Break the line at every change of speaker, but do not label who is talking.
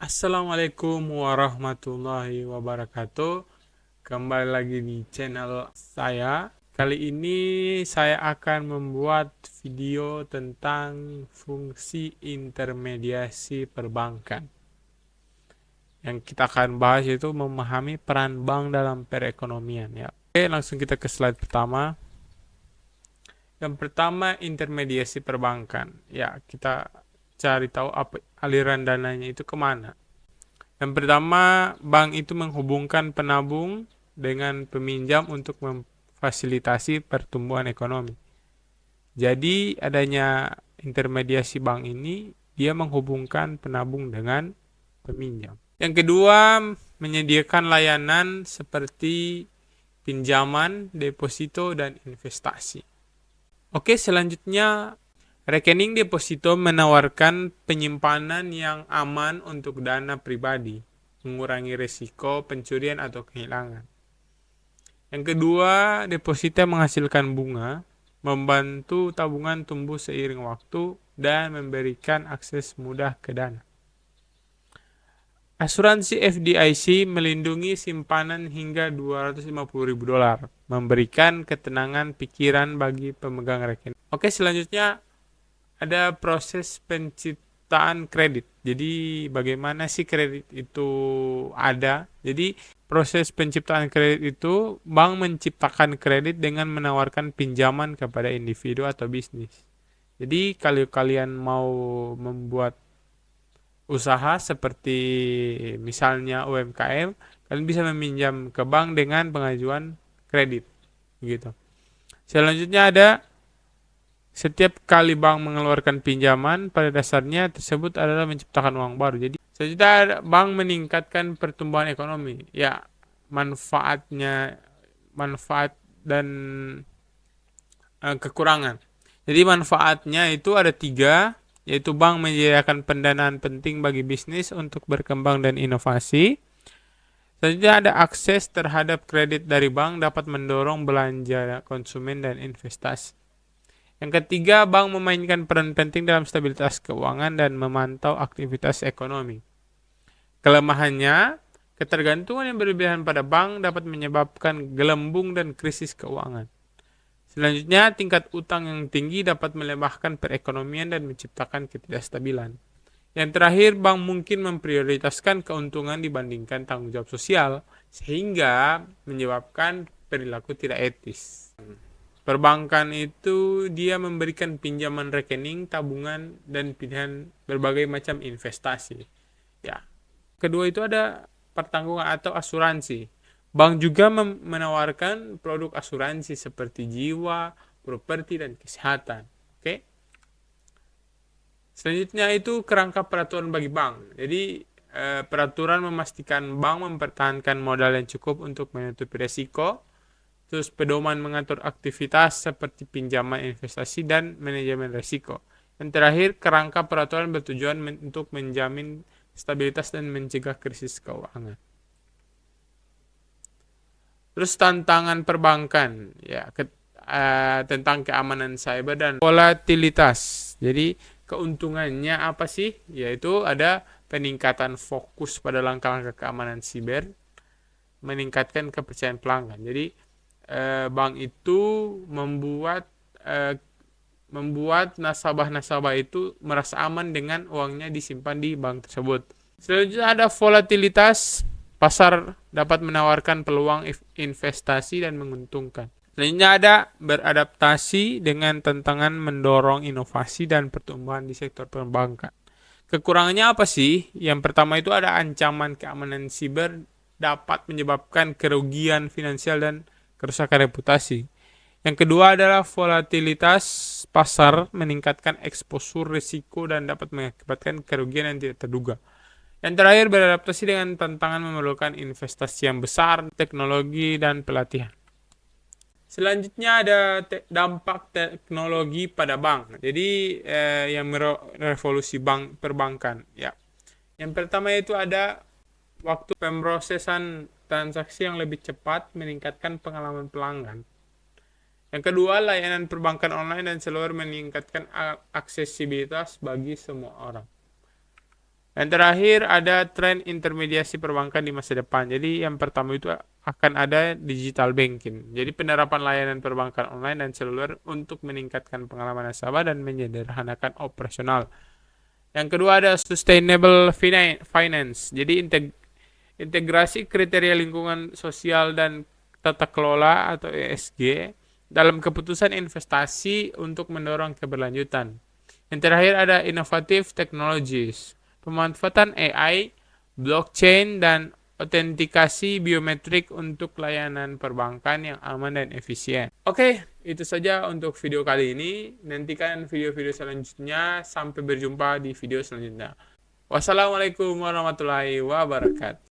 Assalamualaikum warahmatullahi wabarakatuh. Kembali lagi di channel saya. Kali ini saya akan membuat video tentang fungsi intermediasi perbankan. Yang kita akan bahas itu memahami peran bank dalam perekonomian ya. Oke, langsung kita ke slide pertama. Yang pertama, intermediasi perbankan. Ya, kita cari tahu apa aliran dananya itu kemana. Yang pertama, bank itu menghubungkan penabung dengan peminjam untuk memfasilitasi pertumbuhan ekonomi. Jadi adanya intermediasi bank ini, dia menghubungkan penabung dengan peminjam. Yang kedua, menyediakan layanan seperti pinjaman, deposito, dan investasi. Oke, selanjutnya rekening deposito menawarkan penyimpanan yang aman untuk dana pribadi, mengurangi risiko pencurian atau kehilangan. Yang kedua, deposito menghasilkan bunga, membantu tabungan tumbuh seiring waktu, dan memberikan akses mudah ke dana. Asuransi FDIC melindungi simpanan hingga $250.000, memberikan ketenangan pikiran bagi pemegang rekening. Oke, selanjutnya ada proses penciptaan kredit. Jadi bagaimana sih kredit itu ada? Jadi proses penciptaan kredit itu bank menciptakan kredit dengan menawarkan pinjaman kepada individu atau bisnis. Jadi kalau kalian mau membuat usaha seperti misalnya UMKM, kalian bisa meminjam ke bank dengan pengajuan kredit gitu. Selanjutnya ada setiap kali bank mengeluarkan pinjaman, pada dasarnya tersebut adalah menciptakan uang baru. Jadi selanjutnya bank meningkatkan pertumbuhan ekonomi. Ya, manfaat dan kekurangan. Jadi manfaatnya itu ada 3, yaitu bank menyediakan pendanaan penting bagi bisnis untuk berkembang dan inovasi. Selanjutnya ada akses terhadap kredit dari bank dapat mendorong belanja konsumen dan investasi. Yang ketiga, bank memainkan peran penting dalam stabilitas keuangan dan memantau aktivitas ekonomi. Kelemahannya, ketergantungan yang berlebihan pada bank dapat menyebabkan gelembung dan krisis keuangan. Selanjutnya, tingkat utang yang tinggi dapat melemahkan perekonomian dan menciptakan ketidakstabilan. Yang terakhir, bank mungkin memprioritaskan keuntungan dibandingkan tanggung jawab sosial, sehingga menyebabkan perilaku tidak etis. Perbankan itu dia memberikan pinjaman rekening, tabungan, dan pilihan berbagai macam investasi. Ya. Kedua itu ada pertanggungan atau asuransi. Bank juga menawarkan produk asuransi seperti jiwa, properti, dan kesehatan. Oke. Selanjutnya itu kerangka peraturan bagi bank. Jadi peraturan memastikan bank mempertahankan modal yang cukup untuk menutupi risiko. Terus pedoman mengatur aktivitas seperti pinjaman, investasi, dan manajemen risiko. Yang terakhir, kerangka peraturan bertujuan untuk menjamin stabilitas dan mencegah krisis keuangan. Terus tantangan perbankan, ya tentang keamanan cyber dan volatilitas. Jadi keuntungannya apa sih? Yaitu ada peningkatan fokus pada langkah-langkah keamanan siber, meningkatkan kepercayaan pelanggan. Jadi bank itu membuat nasabah-nasabah itu merasa aman dengan uangnya disimpan di bank tersebut. Selanjutnya ada volatilitas. Pasar dapat menawarkan peluang investasi dan menguntungkan. Selanjutnya ada beradaptasi dengan tantangan mendorong inovasi dan pertumbuhan di sektor perbankan. Kekurangannya apa sih? Yang pertama itu ada ancaman keamanan siber dapat menyebabkan kerugian finansial dan kerusakan reputasi. Yang kedua adalah volatilitas pasar meningkatkan eksposur risiko dan dapat mengakibatkan kerugian yang tidak terduga. Yang terakhir, beradaptasi dengan tantangan memerlukan investasi yang besar, teknologi, dan pelatihan. Selanjutnya ada dampak teknologi pada bank. Jadi yang merevolusi bank perbankan. Ya. Yang pertama itu ada waktu pemrosesan transaksi yang lebih cepat, meningkatkan pengalaman pelanggan. Yang kedua, layanan perbankan online dan seluler meningkatkan aksesibilitas bagi semua orang. Yang terakhir ada tren intermediasi perbankan di masa depan. Jadi yang pertama itu akan ada digital banking. Jadi penerapan layanan perbankan online dan seluler untuk meningkatkan pengalaman nasabah dan menyederhanakan operasional. Yang kedua ada sustainable finance. Jadi integrasi kriteria lingkungan sosial dan tata kelola atau ESG dalam keputusan investasi untuk mendorong keberlanjutan. Yang terakhir ada innovative technologies. Pemanfaatan AI, blockchain, dan autentikasi biometrik untuk layanan perbankan yang aman dan efisien. Oke, itu saja untuk video kali ini. Nantikan video-video selanjutnya. Sampai berjumpa di video selanjutnya. Wassalamualaikum warahmatullahi wabarakatuh.